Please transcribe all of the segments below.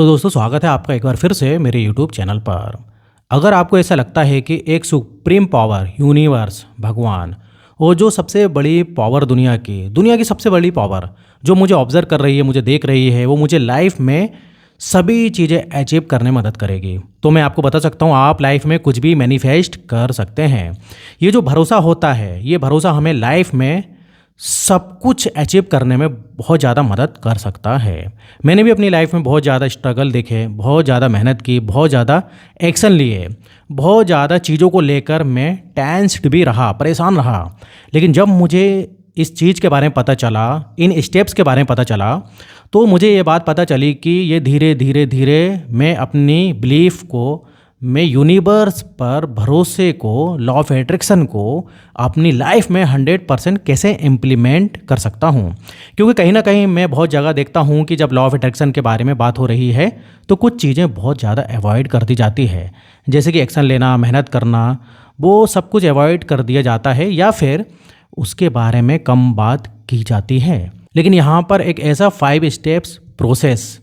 तो दोस्तों स्वागत है आपका एक बार फिर से मेरे यूट्यूब चैनल पर। अगर आपको ऐसा लगता है कि एक सुप्रीम पावर यूनिवर्स भगवान और जो सबसे बड़ी पावर दुनिया की सबसे बड़ी पावर जो मुझे ऑब्जर्व कर रही है, मुझे देख रही है, वो मुझे लाइफ में सभी चीज़ें अचीव करने में मदद करेगी, तो मैं आपको बता सकता हूँ आप लाइफ में कुछ भी मैनिफेस्ट कर सकते हैं। ये जो भरोसा होता है, ये भरोसा हमें लाइफ में सब कुछ अचीव करने में बहुत ज़्यादा मदद कर सकता है। मैंने भी अपनी लाइफ में बहुत ज़्यादा स्ट्रगल देखे, बहुत ज़्यादा मेहनत की, बहुत ज़्यादा एक्शन लिए, बहुत ज़्यादा चीज़ों को लेकर मैं टेंस्ड भी रहा, परेशान रहा। लेकिन जब मुझे इस चीज़ के बारे में पता चला, इन स्टेप्स के बारे में पता चला, तो मुझे ये बात पता चली कि ये धीरे धीरे धीरे मैं अपनी बिलीफ को, मैं यूनिवर्स पर भरोसे को, लॉ ऑफ एट्रैक्शन को अपनी लाइफ में 100% कैसे इम्प्लीमेंट कर सकता हूँ। क्योंकि कहीं ना कहीं मैं बहुत जगह देखता हूँ कि जब लॉ ऑफ एट्रैक्शन के बारे में बात हो रही है तो कुछ चीज़ें बहुत ज़्यादा अवॉइड कर दी जाती है, जैसे कि एक्शन लेना, मेहनत करना, वो सब कुछ अवॉइड कर दिया जाता है या फिर उसके बारे में कम बात की जाती है। लेकिन यहाँ पर एक ऐसा 5 स्टेप्स प्रोसेस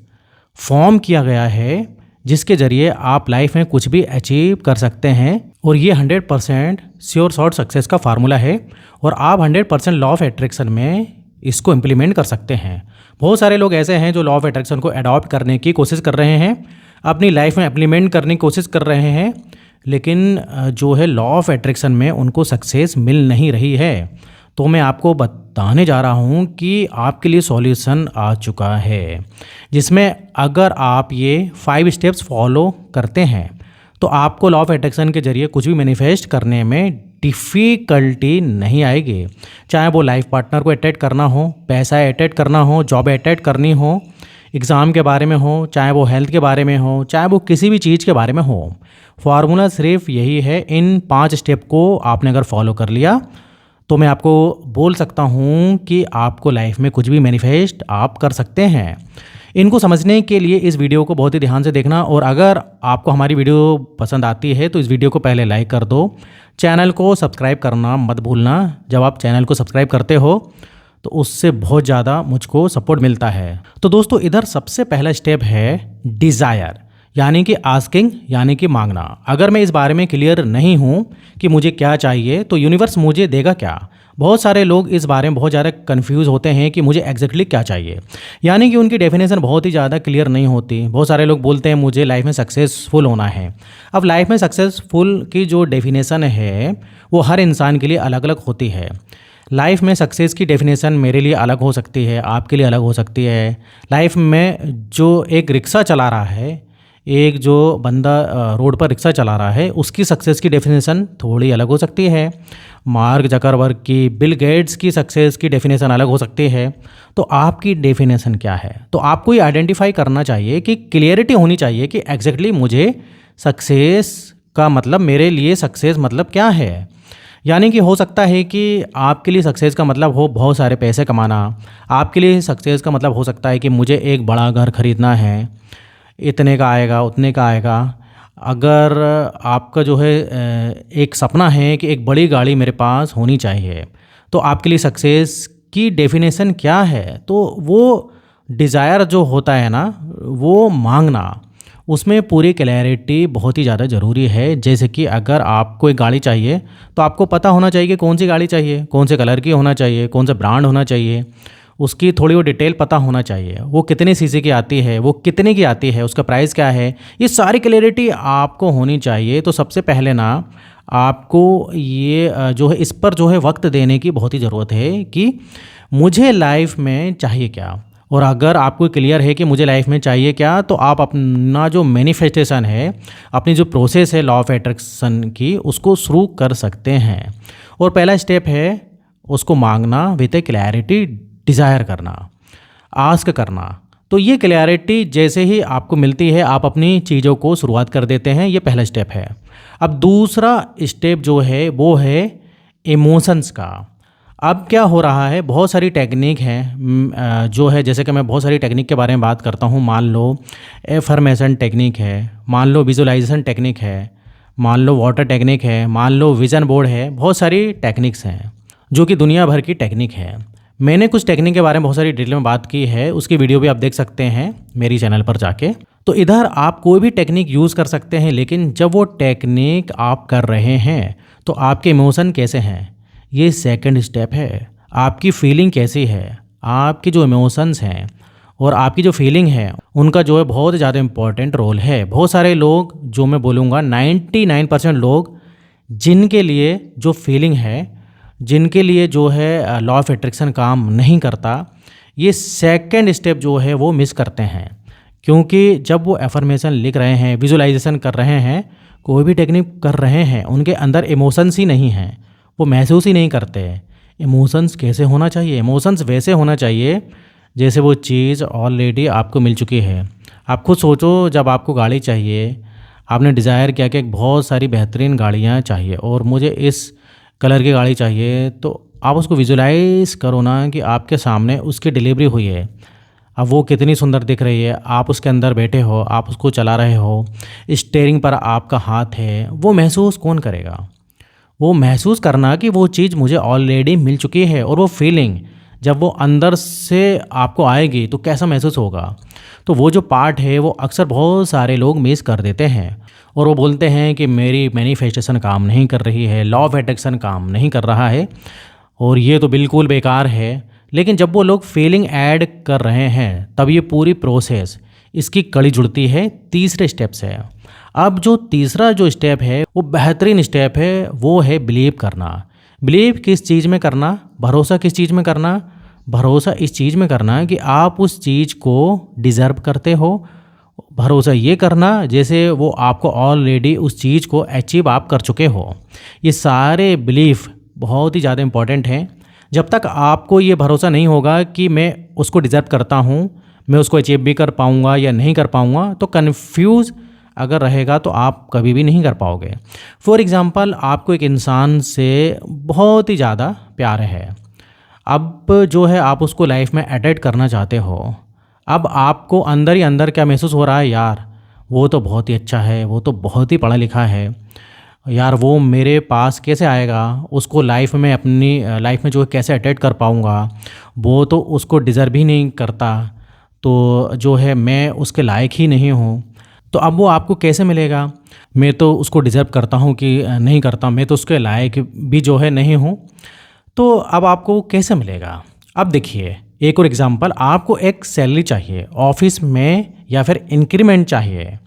फॉर्म किया गया है जिसके ज़रिए आप लाइफ में कुछ भी अचीव कर सकते हैं, और ये 100% श्योर शॉर्ट सक्सेस का फार्मूला है, और आप 100% लॉ ऑफ एट्रैक्शन में इसको इम्प्लीमेंट कर सकते हैं। बहुत सारे लोग ऐसे हैं जो लॉ ऑफ एट्रैक्शन को अडॉप्ट करने की कोशिश कर रहे हैं, अपनी लाइफ में इम्प्लीमेंट करने की कोशिश कर रहे हैं, लेकिन जो है लॉ ऑफ एट्रैक्शन में उनको सक्सेस मिल नहीं रही है। तो मैं आपको बताने जा रहा हूँ कि आपके लिए सॉल्यूशन आ चुका है, जिसमें अगर आप ये 5 स्टेप्स फॉलो करते हैं तो आपको लॉ ऑफ अट्रैक्शन के जरिए कुछ भी मैनिफेस्ट करने में डिफ़िकल्टी नहीं आएगी। चाहे वो लाइफ पार्टनर को अट्रैक्ट करना हो, पैसा अट्रैक्ट करना हो, जॉब अट्रैक्ट करनी हो, एग्ज़ाम के बारे में हो, चाहे वो हेल्थ के बारे में हो, चाहे वो किसी भी चीज़ के बारे में हो। फार्मूला सिर्फ यही है। इन 5 स्टेप को आपने अगर फॉलो कर लिया तो मैं आपको बोल सकता हूँ कि आपको लाइफ में कुछ भी मैनिफेस्ट आप कर सकते हैं। इनको समझने के लिए इस वीडियो को बहुत ही ध्यान से देखना, और अगर आपको हमारी वीडियो पसंद आती है तो इस वीडियो को पहले लाइक कर दो, चैनल को सब्सक्राइब करना मत भूलना। जब आप चैनल को सब्सक्राइब करते हो तो उससे बहुत ज़्यादा मुझको सपोर्ट मिलता है। तो दोस्तों इधर सबसे पहला स्टेप है डिज़ायर, यानी कि आस्किंग, यानी कि मांगना। अगर मैं इस बारे में क्लियर नहीं हूँ कि मुझे क्या चाहिए तो यूनिवर्स मुझे देगा क्या। बहुतसारे लोग इस बारे में बहुत ज़्यादा कंफ्यूज होते हैं कि मुझे एग्जैक्टली क्या चाहिए, यानी कि उनकी डेफिनेशन बहुत ही ज़्यादा क्लियर नहीं होती। बहुत सारे लोग बोलते हैं मुझे लाइफ में सक्सेसफुल होना है। अब लाइफ में सक्सेसफुल की जो डेफिनेशन है वो हर इंसान के लिए अलग अलग होती है। लाइफ में सक्सेस की डेफिनेशन मेरे लिए अलग हो सकती है, आपके लिए अलग हो सकती है। लाइफ में जो एक रिक्शा चला रहा है, एक जो बंदा रोड पर रिक्शा चला रहा है, उसकी सक्सेस की डेफिनेशन थोड़ी अलग हो सकती है। मार्क जकरबर्ग की, बिल गेट्स की सक्सेस की डेफिनेशन अलग हो सकती है। तो आपकी डेफिनेशन क्या है? तो आपको ये आइडेंटिफाई करना चाहिए कि क्लियरिटी होनी चाहिए कि एग्जैक्टली मुझे सक्सेस का मतलब, मेरे लिए सक्सेस मतलब क्या है। यानी कि हो सकता है कि आपके लिए सक्सेस का मतलब हो बहुत सारे पैसे कमाना, आपके लिए सक्सेस का मतलब हो सकता है कि मुझे एक बड़ा घर खरीदना है, इतने का आएगा, उतने का आएगा। अगर आपका जो है एक सपना है कि एक बड़ी गाड़ी मेरे पास होनी चाहिए, तो आपके लिए सक्सेस की डेफिनेशन क्या है? तो वो डिज़ायर जो होता है ना, वो मांगना, उसमें पूरी क्लैरिटी बहुत ही ज़्यादा ज़रूरी है। जैसे कि अगर आपको एक गाड़ी चाहिए तो आपको पता होना चाहिए कि कौन सी गाड़ी चाहिए, कौन से कलर की होना चाहिए, कौन सा ब्रांड होना चाहिए, उसकी थोड़ी वो डिटेल पता होना चाहिए, वो कितने सीसी की आती है, वो कितने की आती है, उसका प्राइस क्या है, ये सारी क्लैरिटी आपको होनी चाहिए। तो सबसे पहले ना आपको ये जो है इस पर जो है वक्त देने की बहुत ही ज़रूरत है कि मुझे लाइफ में चाहिए क्या। और अगर आपको क्लियर है कि मुझे लाइफ में चाहिए क्या, तो आप अपना जो मैनिफेस्टेशन है, अपनी जो प्रोसेस है लॉ ऑफ एट्रैक्शन की, उसको शुरू कर सकते हैं। और पहला स्टेप है उसको मांगना विद ए क्लैरिटी, डिज़ायर करना, आस्क करना। तो ये क्लैरिटी जैसे ही आपको मिलती है आप अपनी चीज़ों को शुरुआत कर देते हैं। ये पहला स्टेप है। अब दूसरा स्टेप जो है वो है इमोशंस का। अब क्या हो रहा है, बहुत सारी टेक्निक हैं जो है, जैसे कि मैं बहुत सारी टेक्निक के बारे में बात करता हूँ। मान लो एफर्मेशन टेक्निक है, मान लो विजुअलाइजेशन टेक्निक है, मान लो वाटर टेक्निक है, मान लो विजन बोर्ड है। बहुत सारी टेक्निक्स हैं जो कि दुनिया भर की टेक्निक है। मैंने कुछ टेक्निक के बारे में बहुत सारी डिटेल में बात की है, उसकी वीडियो भी आप देख सकते हैं मेरी चैनल पर जाके। तो इधर आप कोई भी टेक्निक यूज़ कर सकते हैं, लेकिन जब वो टेक्निक आप कर रहे हैं तो आपके इमोशन कैसे हैं, ये सेकंड स्टेप है। आपकी फीलिंग कैसी है, आपकी जो इमोशंस हैं और आपकी जो फीलिंग है, उनका जो है बहुत ज़्यादा इम्पोर्टेंट रोल है। बहुत सारे लोग, जो मैं बोलूँगा 99% लोग, जिनके लिए जो फीलिंग है, जिनके लिए जो है लॉ ऑफ अट्रैक्शन काम नहीं करता, ये सेकंड स्टेप जो है वो मिस करते हैं। क्योंकि जब वो एफर्मेशन लिख रहे हैं, विजुअलाइजेशन कर रहे हैं, कोई भी टेक्निक कर रहे हैं, उनके अंदर इमोशंस ही नहीं हैं, वो महसूस ही नहीं करते। इमोशंस कैसे होना चाहिए? इमोशंस वैसे होना चाहिए जैसे वो चीज़ ऑलरेडी आपको मिल चुकी है। आप खुद सोचो, जब आपको गाड़ी चाहिए, आपने डिज़ायर किया कि बहुत सारी बेहतरीन गाड़ियाँ चाहिए और मुझे इस कलर की गाड़ी चाहिए, तो आप उसको विजुलाइज करो ना कि आपके सामने उसकी डिलीवरी हुई है। अब वो कितनी सुंदर दिख रही है, आप उसके अंदर बैठे हो, आप उसको चला रहे हो, स्टीयरिंग पर आपका हाथ है, वो महसूस कौन करेगा? वो महसूस करना कि वो चीज़ मुझे ऑलरेडी मिल चुकी है, और वो फीलिंग जब वो अंदर से आपको आएगी तो कैसा महसूस होगा। तो वो जो पार्ट है वो अक्सर बहुत सारे लोग मिस कर देते हैं, और वो बोलते हैं कि मेरी मैनिफेस्टेशन काम नहीं कर रही है, लॉ ऑफ अट्रैक्शन काम नहीं कर रहा है, और ये तो बिल्कुल बेकार है। लेकिन जब वो लोग फीलिंग ऐड कर रहे हैं, तब ये पूरी प्रोसेस, इसकी कड़ी जुड़ती है तीसरे स्टेप से। अब जो तीसरा जो स्टेप है वो बेहतरीन स्टेप है, वो है बिलीव करना। बिलीव किस चीज़ में करना? भरोसा किस चीज़ में करना? भरोसा इस चीज़ में करना कि आप उस चीज़ को डिज़र्व करते हो। भरोसा ये करना जैसे वो आपको ऑलरेडी उस चीज़ को अचीव आप कर चुके हो। ये सारे बिलीफ बहुत ही ज़्यादा इम्पॉर्टेंट हैं। जब तक आपको ये भरोसा नहीं होगा कि मैं उसको डिज़र्व करता हूँ, मैं उसको अचीव भी कर पाऊँगा या नहीं कर पाऊँगा, तो कन्फ्यूज़ अगर रहेगा तो आप कभी भी नहीं कर पाओगे। फॉर एग्ज़ाम्पल, आपको एक इंसान से बहुत ही ज़्यादा प्यार है, अब जो है आप उसको लाइफ में अटैच करना चाहते हो। अब आपको अंदर ही अंदर क्या महसूस हो रहा है, यार वो तो बहुत ही अच्छा है, वो तो बहुत ही पढ़ा लिखा है, यार वो मेरे पास कैसे आएगा, उसको लाइफ में, अपनी लाइफ में जो है कैसे अटैच कर पाऊँगा, वो तो उसको डिज़र्व ही नहीं करता, तो जो है मैं उसके लायक ही नहीं हूँ। तो अब वो आपको कैसे मिलेगा? मैं तो उसको डिज़र्व करता हूँ कि नहीं करता, मैं तो उसके लायक भी जो है नहीं हूँ। तो अब आपको कैसे मिलेगा? अब देखिए, एक और एग्जांपल, आपको एक सैलरी चाहिए ऑफिस में या फिर इंक्रीमेंट चाहिए।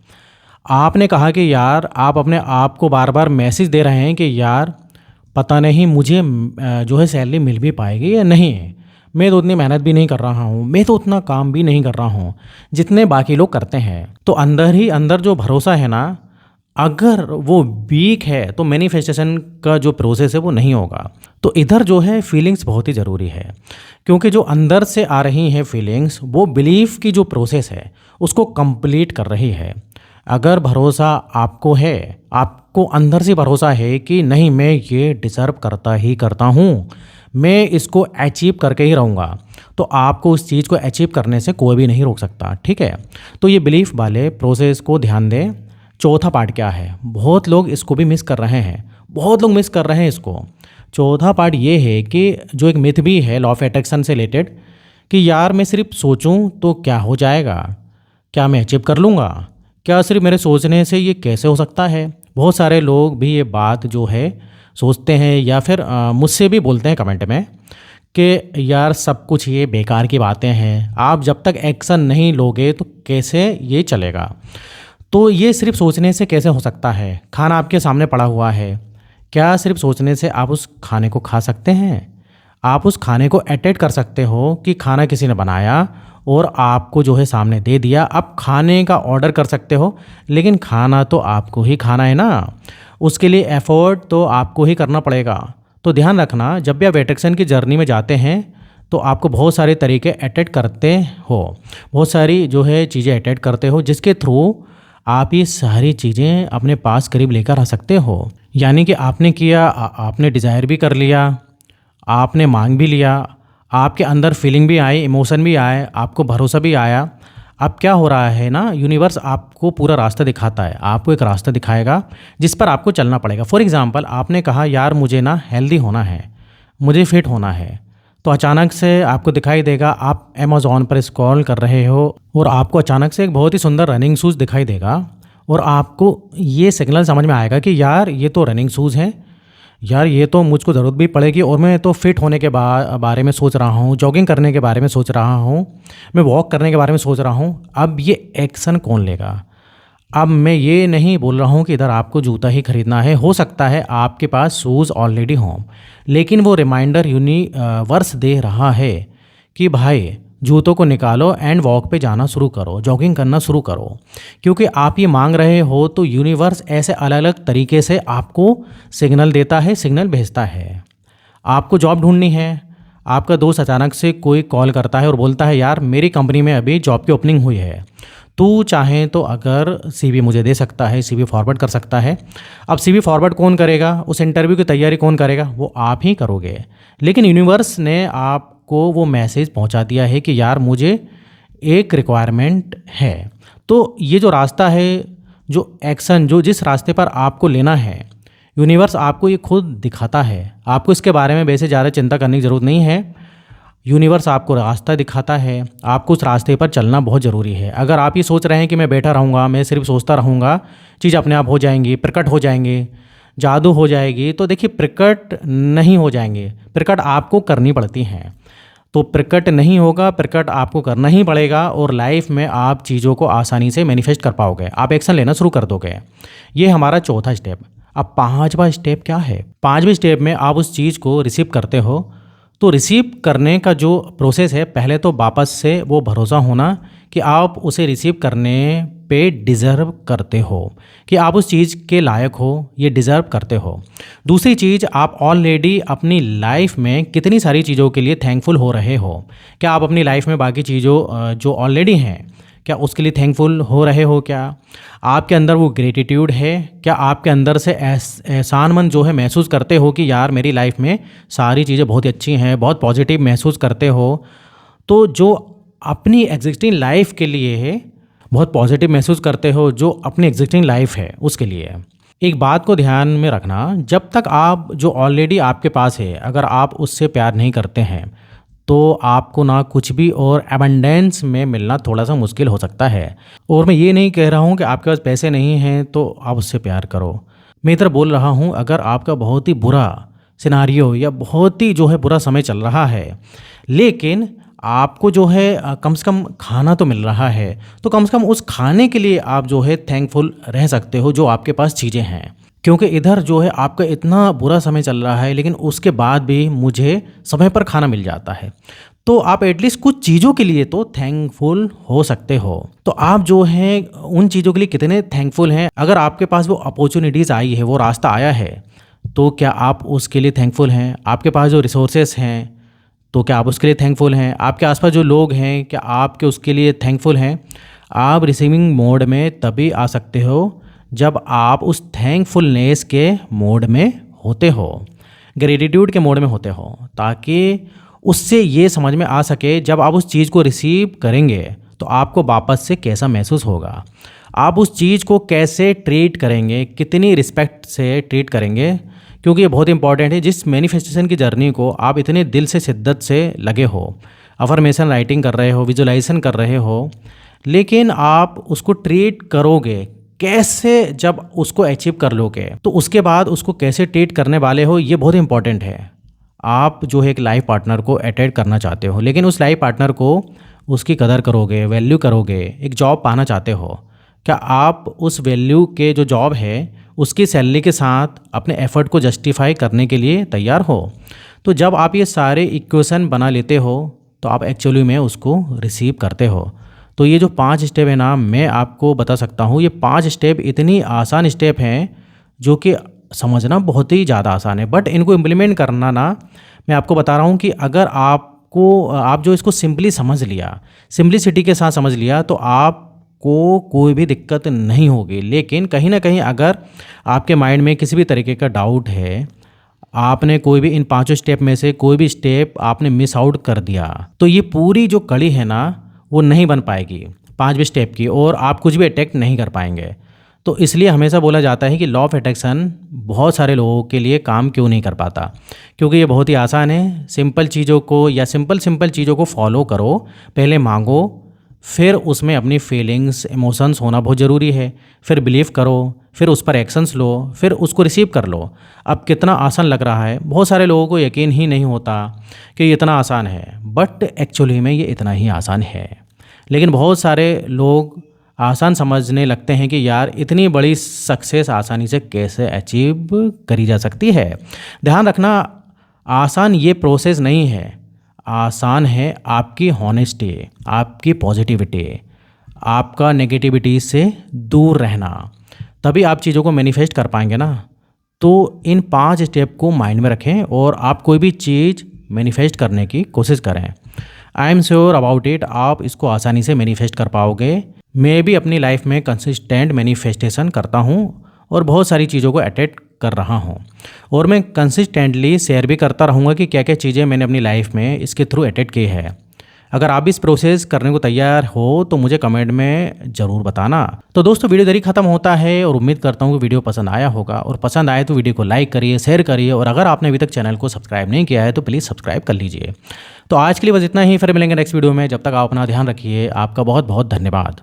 आपने कहा कि यार, आप अपने आप को बार बार मैसेज दे रहे हैं कि यार पता नहीं मुझे जो है सैलरी मिल भी पाएगी या नहीं, मैं तो उतनी मेहनत भी नहीं कर रहा हूँ, मैं तो उतना काम भी नहीं कर रहा हूँ जितने बाकी लोग करते हैं। तो अंदर ही अंदर जो भरोसा है ना, अगर वो वीक है तो मैनिफेस्टेशन का जो प्रोसेस है वो नहीं होगा। तो इधर जो है फीलिंग्स बहुत ही ज़रूरी है, क्योंकि जो अंदर से आ रही हैं फीलिंग्स, वो बिलीफ की जो प्रोसेस है उसको कंप्लीट कर रही है। अगर भरोसा आपको है, आपको अंदर से भरोसा है कि नहीं, मैं ये डिज़र्व करता ही करता हूँ, मैं इसको अचीव करके ही रहूँगा, तो आपको उस चीज़ को अचीव करने से कोई भी नहीं रोक सकता। ठीक है, तो ये बिलीफ वाले प्रोसेस को ध्यान दें। चौथा पार्ट क्या है? बहुत लोग इसको भी मिस कर रहे हैं, बहुत लोग मिस कर रहे हैं इसको। चौथा पार्ट ये है कि जो एक मिथ भी है लॉ ऑफ अट्रैक्शन से रिलेटेड, कि यार मैं सिर्फ सोचूं तो क्या हो जाएगा, क्या मैं अचीव कर लूँगा, क्या सिर्फ मेरे सोचने से ये कैसे हो सकता है। बहुत सारे लोग भी ये बात जो है सोचते हैं, या फिर मुझसे भी बोलते हैं कमेंट में कि यार सब कुछ ये बेकार की बातें हैं, आप जब तक एक्शन नहीं लोगे तो कैसे ये चलेगा। तो ये सिर्फ सोचने से कैसे हो सकता है? खाना आपके सामने पड़ा हुआ है, क्या सिर्फ सोचने से आप उस खाने को खा सकते हैं? आप उस खाने को अटैच कर सकते हो कि खाना किसी ने बनाया और आपको जो है सामने दे दिया। आप खाने का ऑर्डर कर सकते हो, लेकिन खाना तो आपको ही खाना है ना, उसके लिए एफर्ट तो आपको ही करना पड़ेगा। तो ध्यान रखना, जब भी आप अट्रैक्शन की जर्नी में जाते हैं तो आपको बहुत सारे तरीके अटैच करते हो, बहुत सारी जो है चीज़ें अटैच करते हो, जिसके थ्रू आप ये सारी चीज़ें अपने पास करीब लेकर आ सकते हो। यानी कि आपने किया, आपने डिज़ायर भी कर लिया, आपने मांग भी लिया, आपके अंदर फीलिंग भी आई, इमोशन भी आए, आपको भरोसा भी आया। अब क्या हो रहा है ना, यूनिवर्स आपको पूरा रास्ता दिखाता है, आपको एक रास्ता दिखाएगा जिस पर आपको चलना पड़ेगा। फॉर एग्ज़ाम्पल, आपने कहा यार मुझे ना हेल्दी होना है, मुझे फिट होना है, तो अचानक से आपको दिखाई देगा आप अमेज़न पर स्क्रॉल कर रहे हो और आपको अचानक से एक बहुत ही सुंदर रनिंग शूज़ दिखाई देगा और आपको ये सिग्नल समझ में आएगा कि यार ये तो रनिंग शूज़ हैं, यार ये तो मुझको ज़रूरत भी पड़ेगी और मैं तो फिट होने के बारे में सोच रहा हूँ, जॉगिंग करने के बारे में सोच रहा हूँ, मैं वॉक करने के बारे में सोच रहा हूँ। अब ये एक्शन कौन लेगा? अब मैं ये नहीं बोल रहा हूँ कि इधर आपको जूता ही खरीदना है, हो सकता है आपके पास शूज़ ऑलरेडी हों, लेकिन वो रिमाइंडर यूनिवर्स दे रहा है कि भाई जूतों को निकालो एंड वॉक पे जाना शुरू करो, जॉगिंग करना शुरू करो। क्योंकि आप ये मांग रहे हो तो यूनिवर्स ऐसे अलग अलग तरीके से आपको सिग्नल देता है, सिग्नल भेजता है। आपको जॉब ढूंढनी है, आपका दोस्त अचानक से कोई कॉल करता है और बोलता है यार मेरी कंपनी में अभी जॉब की ओपनिंग हुई है, तू चाहे तो अगर सीवी मुझे दे सकता है, सीवी फॉरवर्ड कर सकता है। अब सीवी फॉरवर्ड कौन करेगा, उस इंटरव्यू की तैयारी कौन करेगा, वो आप ही करोगे। लेकिन यूनिवर्स ने आपको वो मैसेज पहुंचा दिया है कि यार मुझे एक रिक्वायरमेंट है। तो ये जो रास्ता है, जो एक्शन, जो जिस रास्ते पर आपको लेना है, यूनिवर्स आपको ये खुद दिखाता है। आपको इसके बारे में वैसे ज़्यादा चिंता करने की ज़रूरत नहीं है। यूनिवर्स आपको रास्ता दिखाता है, आपको उस रास्ते पर चलना बहुत ज़रूरी है। अगर आप ये सोच रहे हैं कि मैं बैठा रहूँगा, मैं सिर्फ सोचता रहूँगा, चीज़ अपने आप हो जाएंगी, प्रकट हो जाएंगे, जादू हो जाएगी, तो देखिए प्रकट नहीं हो जाएंगे, प्रकट आपको करनी पड़ती हैं। तो प्रकट नहीं होगा, प्रकट आपको करना ही पड़ेगा और लाइफ में आप चीज़ों को आसानी से मैनिफेस्ट कर पाओगे, आप एक्शन लेना शुरू कर दोगे। ये हमारा चौथा स्टेप। अब पाँचवा स्टेप क्या है? पाँचवें स्टेप में आप उस चीज़ को रिसीव करते हो। तो रिसीव करने का जो प्रोसेस है, पहले तो वापस से वो भरोसा होना कि आप उसे रिसीव करने पे डिज़र्व करते हो, कि आप उस चीज़ के लायक हो, ये डिज़र्व करते हो। दूसरी चीज़, आप ऑलरेडी अपनी लाइफ में कितनी सारी चीज़ों के लिए थैंकफुल हो रहे हो। क्या आप अपनी लाइफ में बाकी चीज़ों जो ऑलरेडी हैं, क्या उसके लिए थैंकफुल हो रहे हो? क्या आपके अंदर वो ग्रेटिट्यूड है? क्या आपके अंदर से एहसानमंद जो है महसूस करते हो कि यार मेरी लाइफ में सारी चीज़ें बहुत ही अच्छी हैं, बहुत पॉजिटिव महसूस करते हो? तो जो अपनी एग्जिस्टिंग लाइफ के लिए है, बहुत पॉजिटिव महसूस करते हो, जो अपनी एग्जिस्टिंग लाइफ है उसके लिए। एक बात को ध्यान में रखना, जब तक आप जो ऑलरेडी आपके पास है, अगर आप उससे प्यार नहीं करते हैं तो आपको ना कुछ भी और एबंडेंस में मिलना थोड़ा सा मुश्किल हो सकता है। और मैं ये नहीं कह रहा हूँ कि आपके पास पैसे नहीं हैं तो आप उससे प्यार करो। मैं इधर बोल रहा हूँ, अगर आपका बहुत ही बुरा सिनारियो या बहुत ही जो है बुरा समय चल रहा है, लेकिन आपको जो है कम से कम खाना तो मिल रहा है, तो कम से कम उस खाने के लिए आप जो है थैंकफुल रह सकते हो जो आपके पास चीज़ें हैं। क्योंकि इधर जो है आपका इतना बुरा समय चल रहा है, लेकिन उसके बाद भी मुझे समय पर खाना मिल जाता है, तो आप एटलीस्ट कुछ चीज़ों के लिए तो थैंकफुल हो सकते हो। तो आप जो है उन चीज़ों के लिए कितने थैंकफुल हैं? अगर आपके पास वो अपॉर्चुनिटीज़ आई है, वो रास्ता आया है, तो क्या आप उसके लिए थैंकफुल हैं? आपके पास जो रिसोर्सेस हैं, तो क्या आप उसके लिए थैंकफुल हैं? आपके आसपास जो लोग हैं, क्या आपके उसके लिए थैंकफुल हैं? आप रिसीविंग मोड में तभी आ सकते हो जब आप उस थैंकफुलनेस के मोड में होते हो, ग्रेटिट्यूड के मोड में होते हो, ताकि उससे ये समझ में आ सके जब आप उस चीज़ को रिसीव करेंगे तो आपको वापस से कैसा महसूस होगा, आप उस चीज़ को कैसे ट्रीट करेंगे, कितनी रिस्पेक्ट से ट्रीट करेंगे। क्योंकि ये बहुत इंपॉर्टेंट है। जिस मैनिफेस्टेशन की जर्नी को आप इतने दिल से शिद्दत से लगे हो, अफर्मेशन राइटिंग कर रहे हो, विजुलाइजेशन कर रहे हो, लेकिन आप उसको ट्रीट करोगे कैसे, जब उसको अचीव कर लोगे तो उसके बाद उसको कैसे ट्रीट करने वाले हो, ये बहुत इंपॉर्टेंट है। आप जो है एक लाइफ पार्टनर को अटेंड करना चाहते हो, लेकिन उस लाइफ पार्टनर को उसकी कदर करोगे, वैल्यू करोगे। एक जॉब पाना चाहते हो, क्या आप उस वैल्यू के जो जॉब है उसकी सैलरी के साथ अपने एफर्ट को जस्टिफाई करने के लिए तैयार हो? तो जब आप ये सारे इक्वेशन बना लेते हो तो आप एक्चुअली में उसको रिसीव करते हो। तो ये जो 5 स्टेप है ना, मैं आपको बता सकता हूँ, ये 5 स्टेप इतनी आसान स्टेप हैं जो कि समझना बहुत ही ज़्यादा आसान है, बट इनको इम्प्लीमेंट करना ना, मैं आपको बता रहा हूँ कि अगर आप जो इसको सिंपली समझ लिया, सिंपलिसिटी के साथ समझ लिया, तो आपको कोई भी दिक्कत नहीं होगी। लेकिन कहीं ना कहीं अगर आपके माइंड में किसी भी तरीके का डाउट है, आपने कोई भी इन 5 स्टेप में से कोई भी स्टेप आपने मिस आउट कर दिया, तो ये पूरी जो कड़ी है ना वो नहीं बन पाएगी 5वें स्टेप की, और आप कुछ भी अटैक नहीं कर पाएंगे। तो इसलिए हमेशा बोला जाता है कि लॉ ऑफ अट्रैक्शन बहुत सारे लोगों के लिए काम क्यों नहीं कर पाता, क्योंकि ये बहुत ही आसान है। सिंपल चीज़ों को या सिंपल चीज़ों को फॉलो करो, पहले मांगो, फिर उसमें अपनी फीलिंग्स इमोशंस होना बहुत ज़रूरी है, फिर बिलीव करो, फिर उस पर एक्शंस लो, फिर उसको रिसीव कर लो। अब कितना आसान लग रहा है, बहुत सारे लोगों को यकीन ही नहीं होता कि ये इतना आसान है, बट एक्चुअली में ये इतना ही आसान है। लेकिन बहुत सारे लोग आसान समझने लगते हैं कि यार इतनी बड़ी सक्सेस आसानी से कैसे अचीव करी जा सकती है। ध्यान रखना, आसान ये प्रोसेस नहीं है, आसान है आपकी हॉनेस्टी, आपकी पॉजिटिविटी, आपका नेगेटिविटी से दूर रहना, तभी आप चीज़ों को मैनिफेस्ट कर पाएंगे ना। तो इन 5 स्टेप को माइंड में रखें और आप कोई भी चीज़ मैनिफेस्ट करने की कोशिश करें। I am sure about it, आप इसको आसानी से मैनिफेस्ट कर पाओगे। मैं भी अपनी लाइफ में कंसिस्टेंट मैनिफेस्टेशन करता हूँ और बहुत सारी चीज़ों को अटेम्प्ट कर रहा हूँ, और मैं कंसिस्टेंटली शेयर भी करता रहूँगा कि क्या क्या चीज़ें मैंने अपनी लाइफ में इसके थ्रू अटेम्प्ट की है। अगर आप भी इस प्रोसेस करने को तैयार हो तो मुझे कमेंट में ज़रूर बताना। तो दोस्तों, वीडियो इधर ही ख़त्म होता है और उम्मीद करता हूँ कि वीडियो पसंद आया होगा, और पसंद आए तो वीडियो को लाइक करिए, शेयर करिए, और अगर आपने अभी तक चैनल को सब्सक्राइब नहीं किया है तो प्लीज़ सब्सक्राइब कर लीजिए। तो आज के लिए बस इतना ही, फिर मिलेंगे नेक्स्ट वीडियो में। जब तक आप अपना ध्यान रखिए। आपका बहुत बहुत धन्यवाद।